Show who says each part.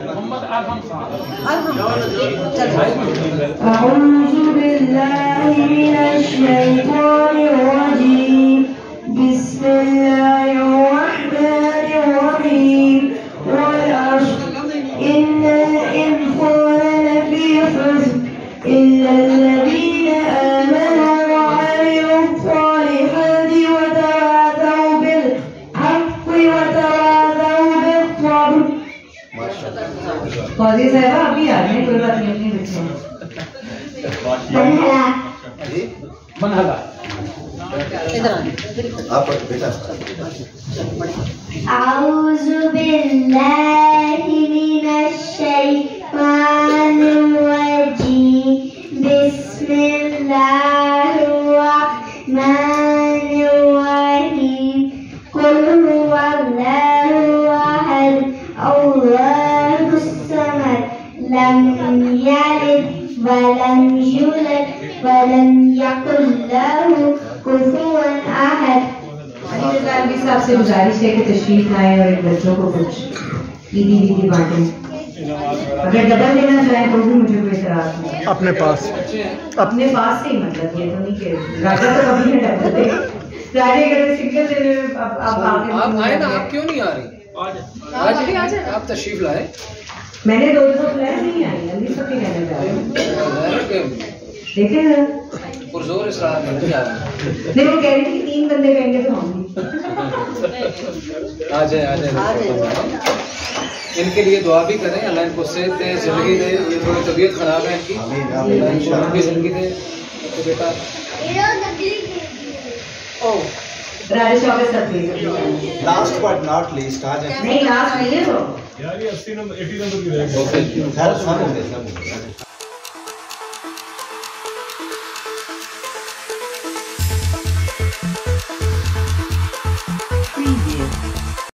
Speaker 1: أعوذ بالله من الشيطان الرجيم بسم الله الرحمن الرحيم والعصر إن الإنسان لفي خسر إلا الذين آمنوا وعملوا الصالحات وتواصوا بالحق وتواصوا بالصبر. कौजी साहब अभी आ रहे हैं, कोई बात नहीं बच्चे। मनहला इधर आप बेटा।
Speaker 2: आऊज़ु बिल्लाहि मिनश शैतानिर रजीम बिस्मिल्लाहिर रहमानिर रहीम कुल हुवल्लाहु अहद अल्लाहुस समद लम यलिद वलम यूलद वलम यकुल लहू कुफुवन अहद।
Speaker 1: अली साहब से गुजारिश है कि तशरीफ लाएं और इन बच्चों को कुछ ईदी बांटें। अगर डबल लेना चाहें तो भी मुझे कोई एतराज नहीं।
Speaker 3: अपने पास से ही, मतलब ये तो नहीं कि राजा तो कभी नहीं डबल दे। राजा अगर सिंगल दे अब आप
Speaker 4: आए ना, आप क्यों नहीं आ रही? आज भी आ जाए, आप तशरीफ लाए।
Speaker 3: मैंने दो प्लान नहीं आई, अली सब ही कहना चाह रहे हैं। देखे ना
Speaker 4: पुरजोर इसरार नहीं जा रही।
Speaker 3: नहीं, वो कह रही थी 3 बंदे कहेंगे तो होंगे।
Speaker 4: आ जाए इनके लिए दुआ भी करें, अल्लाह इनको सेहत दे, जिंदगी दे। ये थोड़ी तबीयत खराब है इनकी, लंबी जिंदगी दे। तो बेटा
Speaker 3: राजेश ऑफिस तक
Speaker 5: लास्ट बट नॉट लीस्ट आ जाए।
Speaker 3: नहीं, लास्ट नहीं है तो
Speaker 6: यार ये 80 नंबर 80 नंबर की रहेगी।
Speaker 4: ओके।